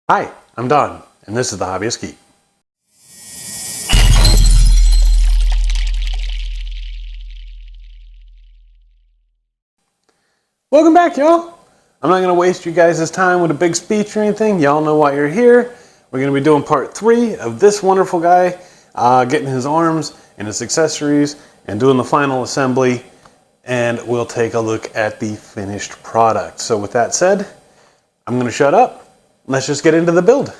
Hi, I'm Don, and this is The Hobbyist Geek. Welcome back, y'all. I'm not going to waste you guys' time with a big speech or anything. Y'all know why you're here. We're going to be doing part 3 of this wonderful guy, getting his arms and his accessories and doing the final assembly, and we'll take a look at the finished product. So with that said, I'm going to shut up. Let's just get into the build.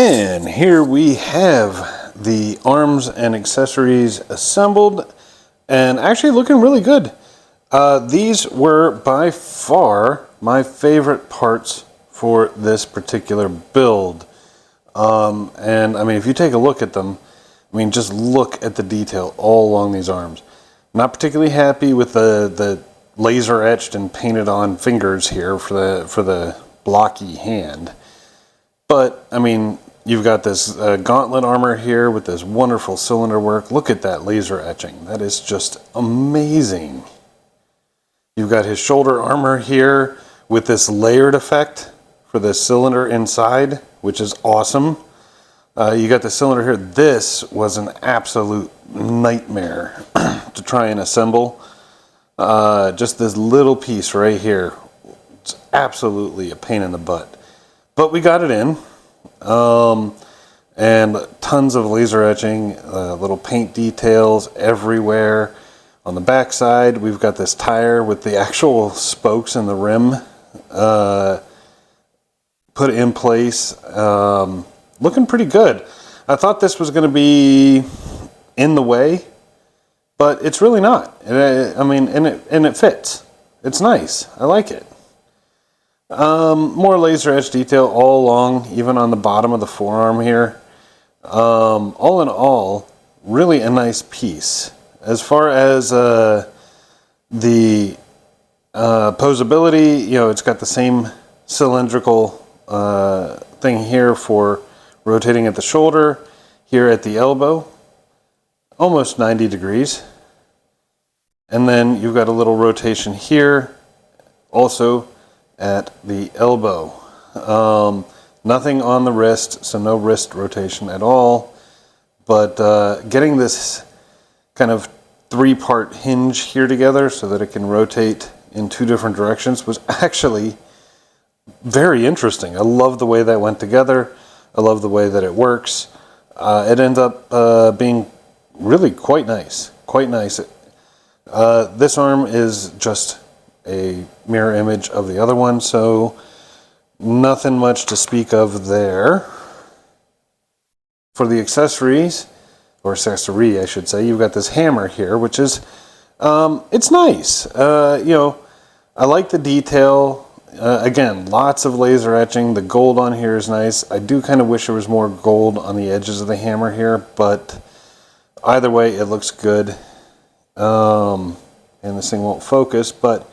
And here we have the arms and accessories assembled and actually looking really good. These were by far my favorite parts for this particular build. And I mean, if you take a look at them, I mean, just look at the detail all along these arms. Not particularly happy with the laser etched and painted on fingers here for the blocky hand. But I mean, you've got this gauntlet armor here with this wonderful cylinder work. Look at that laser etching. That is just amazing. You've got his shoulder armor here with this layered effect for the cylinder inside, which is awesome. You got the cylinder here. This was an absolute nightmare to try and assemble. Just this little piece right here. It's absolutely a pain in the butt. But we got it in. And tons of laser etching, little paint details everywhere. On the back side, we've got this tire with the actual spokes and the rim put in place. Looking pretty good. I thought this was going to be in the way, but it's really not. I mean, and it fits. It's nice. I like it. More laser etch detail all along, even on the bottom of the forearm here. All in all, really a nice piece. As far as the posability, you know, it's got the same cylindrical thing here for rotating at the shoulder, here at the elbow, almost 90 degrees. And then you've got a little rotation here, also at the elbow. Nothing on the wrist, so no wrist rotation at all. But getting this kind of three-part hinge here together so that it can rotate in two different directions was actually very interesting. I love the way that went together. I love the way that it works. It ends up being really quite nice. Quite nice. This arm is just a mirror image of the other one, so nothing much to speak of there. For the accessories, or accessory I should say, you've got this hammer here, which is, it's nice. You know, I like the detail. Again, lots of laser etching. The gold on here is nice. I do kind of wish there was more gold on the edges of the hammer here, but either way, it looks good. And this thing won't focus, but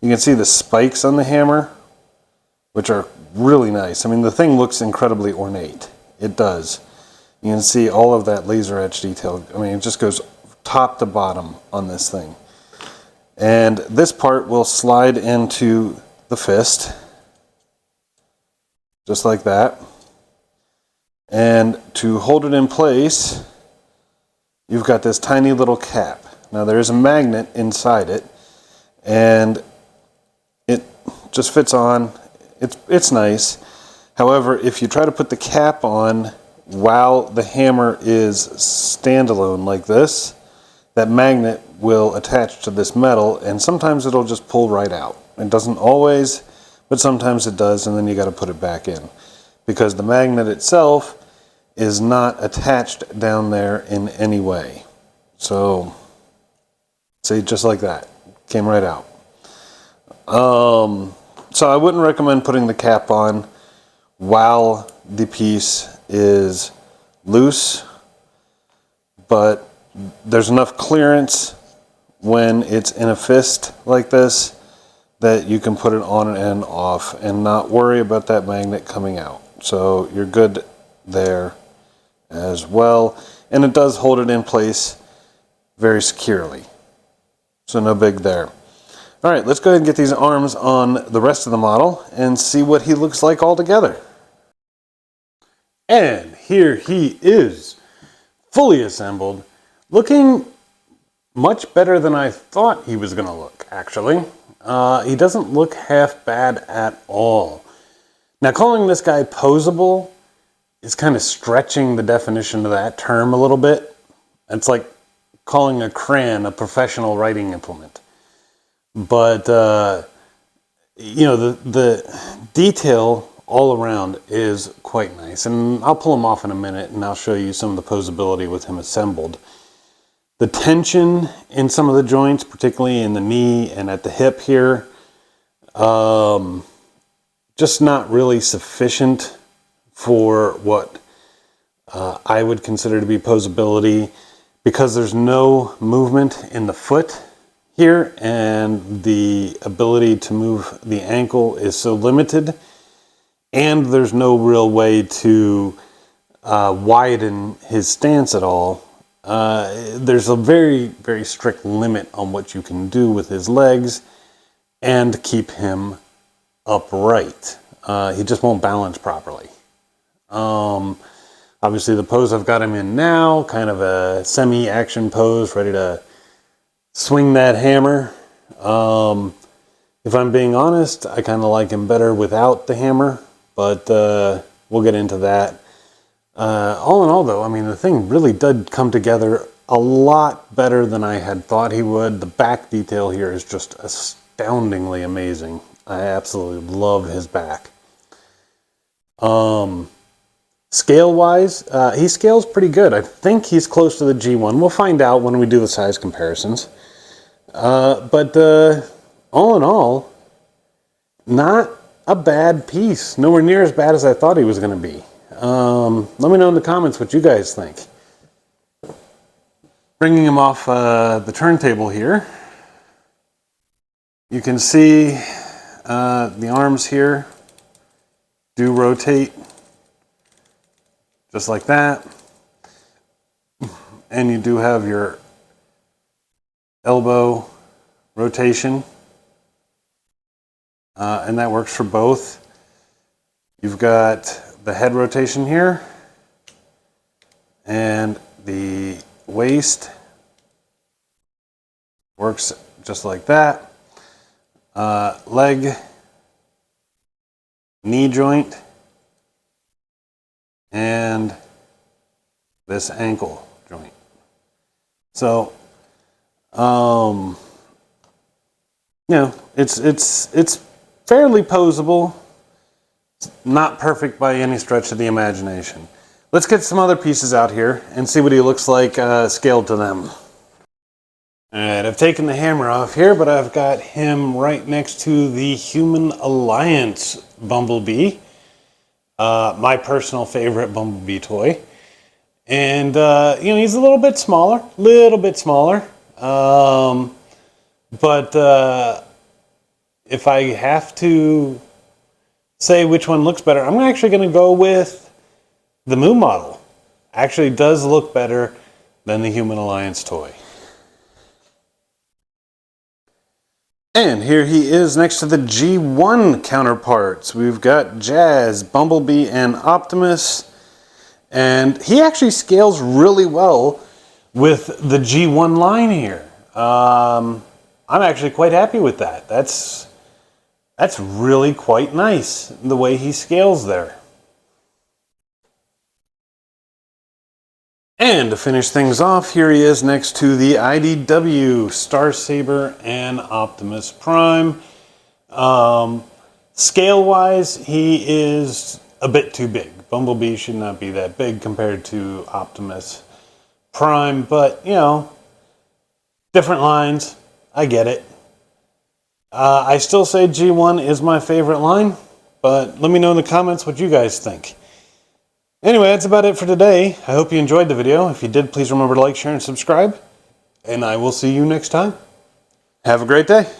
you can see the spikes on the hammer, which are really nice. I mean, the thing looks incredibly ornate. It does. You can see all of that laser etch detail. I mean, it just goes top to bottom on this thing. And this part will slide into the fist, just like that. And to hold it in place, you've got this tiny little cap. Now there is a magnet inside it, and it just fits on. It's nice. However, if you try to put the cap on while the hammer is standalone like this, that magnet will attach to this metal, and sometimes it'll just pull right out. It doesn't always, but sometimes it does, and then you got to put it back in because the magnet itself is not attached down there in any way. So, see, just like that, came right out. So I wouldn't recommend putting the cap on while the piece is loose, but there's enough clearance when it's in a fist like this that you can put it on and off and not worry about that magnet coming out. So you're good there as well. And it does hold it in place very securely. So no big there. All right, let's go ahead and get these arms on the rest of the model and see what he looks like all together. And here he is, fully assembled, looking much better than I thought he was going to look, actually. He doesn't look half bad at all. Now, calling this guy posable is kind of stretching the definition of that term a little bit. It's like calling a crayon a professional writing implement. But, you know, the detail all around is quite nice. And I'll pull him off in a minute and I'll show you some of the posability with him assembled. The tension in some of the joints, particularly in the knee and at the hip here, just not really sufficient for what I would consider to be posability, because there's no movement in the foot here and the ability to move the ankle is so limited, and there's no real way to widen his stance at all. There's a very, very strict limit on what you can do with his legs and keep him upright. He just won't balance properly. Obviously the pose I've got him in now, kind of a semi-action pose, ready to swing that hammer. If I'm being honest, I kind of like him better without the hammer, but we'll get into that. All in all though, I mean, the thing really did come together a lot better than I had thought he would. The back detail here is just astoundingly amazing. I absolutely love his back. Scale wise, he scales pretty good. I think he's close to the G1. We'll find out when we do the size comparisons. But all in all, not a bad piece. Nowhere near as bad as I thought he was going to be. Let me know in the comments what you guys think. Bringing him off the turntable here, you can see the arms here do rotate just like that, and you do have your elbow rotation, and that works for both. You've got the head rotation here, and the waist works just like that. Leg, knee joint, and this ankle joint. So, you know, it's fairly posable. It's not perfect by any stretch of the imagination. Let's get some other pieces out here and see what he looks like scaled to them. Alright, I've taken the hammer off here, but I've got him right next to the Human Alliance Bumblebee. My personal favorite Bumblebee toy. And, you know, he's a little bit smaller. But if I have to say which one looks better, I'm actually going to go with the Moo model. Actually does look better than the Human Alliance toy. And here he is next to the G1 counterparts. We've got Jazz, Bumblebee, and Optimus. And he actually scales really well with the G1 line here. I'm actually quite happy with that. That's really quite nice, the way he scales there. And to finish things off, here he is next to the IDW, Starsaber, and Optimus Prime. Scale-wise, he is a bit too big. Bumblebee should not be that big compared to Optimus Prime, but, you know, different lines. I get it. I still say G1 is my favorite line, but let me know in the comments what you guys think. Anyway, that's about it for today. I hope you enjoyed the video. If you did, please remember to like, share, and subscribe. And I will see you next time. Have a great day.